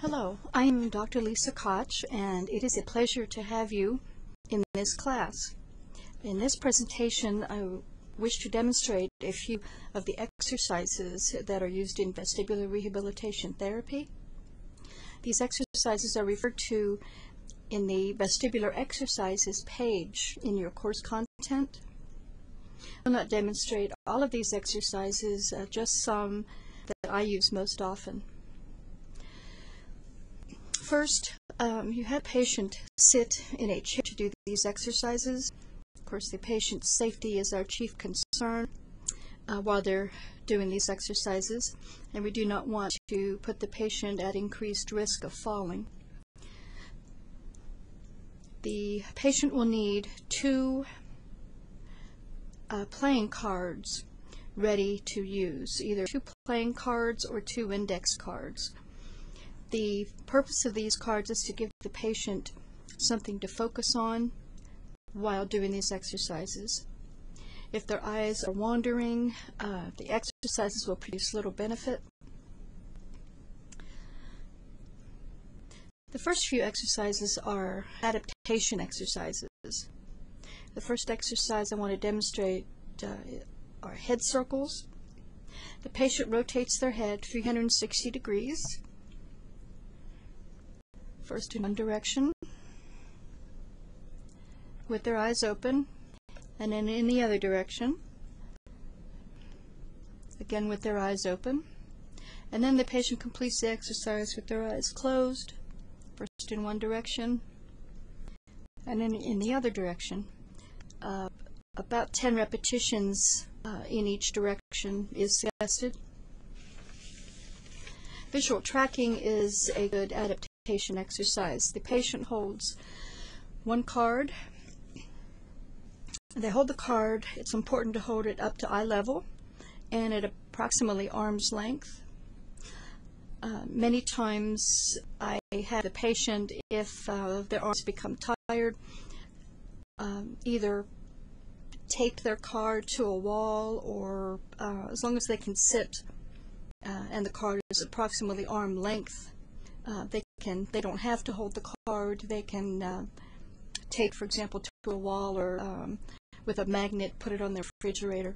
Hello, I am Dr. Lisa Koch, and it is a pleasure to have you in this class. In this presentation, I wish to demonstrate a few of the exercises that are used in vestibular rehabilitation therapy. These exercises are referred to in the vestibular exercises page in your course content. I will not demonstrate all of these exercises, just some that I use most often. First, you have a patient sit in a chair to do these exercises. Of course, the patient's safety is our chief concern while they're doing these exercises, and we do not want to put the patient at increased risk of falling. The patient will need two playing cards ready to use, either two playing cards or two index cards. The purpose of these cards is to give the patient something to focus on while doing these exercises. If their eyes are wandering, the exercises will produce little benefit. The first few exercises are adaptation exercises. The first exercise I want to demonstrate are head circles. The patient rotates their head 360 degrees. First in one direction with their eyes open, and then in the other direction, again with their eyes open, and then the patient completes the exercise with their eyes closed, first in one direction and then in the other direction. About 10 repetitions in each direction is suggested. Visual tracking is a good adaptation exercise. The patient holds one card. They hold the card. It's important to hold it up to eye level and at approximately arm's length. Many times I have the patient, if their arms become tired, either tape their card to a wall, or as long as they can sit and the card is approximately arm length, they don't have to hold the card. They can tape, for example, to a wall, or with a magnet put it on their refrigerator.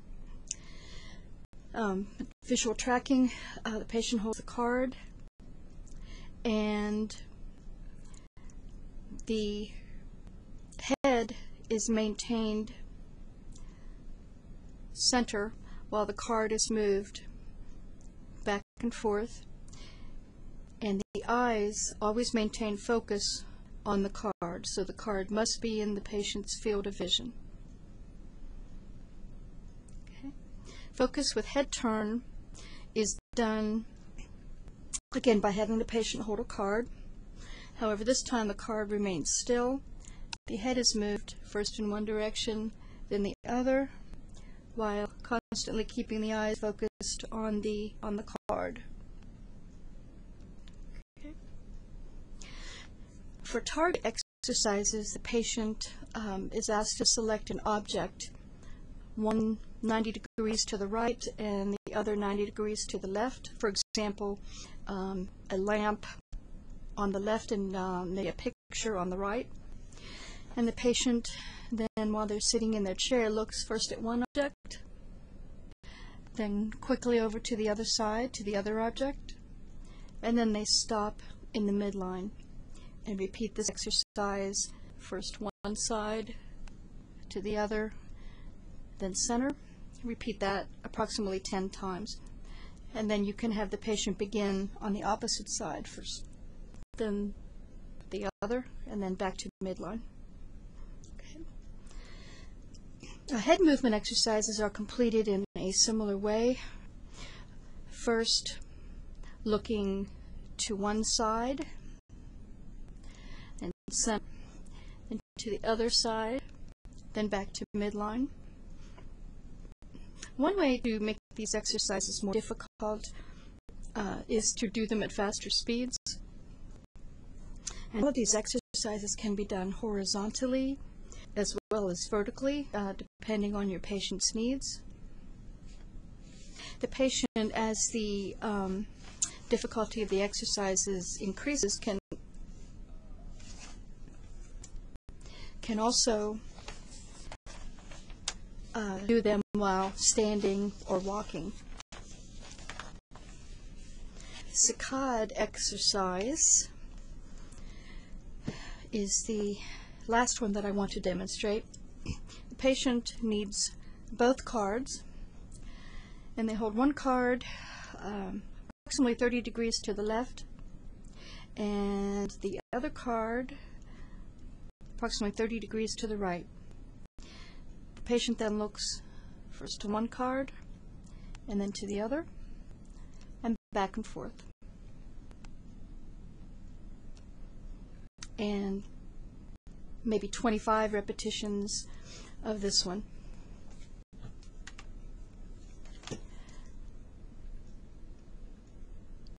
Visual tracking, the patient holds the card and the head is maintained center while the card is moved back and forth, and the eyes always maintain focus on the card, so the card must be in the patient's field of vision. Okay. Focus with head turn is done again by having the patient hold a card. However, this time the card remains still. The head is moved first in one direction, then the other, while constantly keeping the eyes focused on the card. Okay. For target exercises, the patient is asked to select an object, one 90 degrees to the right and the other 90 degrees to the left. For example, a lamp on the left and maybe a picture on the right. And the patient then, while they're sitting in their chair, looks first at one object, then quickly over to the other side, to the other object, and then they stop in the midline and repeat this exercise, first one side to the other, then center. Repeat that approximately 10 times. And then you can have the patient begin on the opposite side first, then the other, and then back to the midline. Head movement exercises are completed in a similar way. First, looking to one side, and center, then to the other side, then back to midline. One way to make these exercises more difficult is to do them at faster speeds. And all of these exercises can be done horizontally as well as vertically, depending on your patient's needs. The patient, as the difficulty of the exercises increases, can also do them while standing or walking. Saccade exercise is the last one that I want to demonstrate. The patient needs both cards, and they hold one card approximately 30 degrees to the left, and the other card approximately 30 degrees to the right. The patient then looks first to one card and then to the other, and back and forth. And maybe 25 repetitions of this one.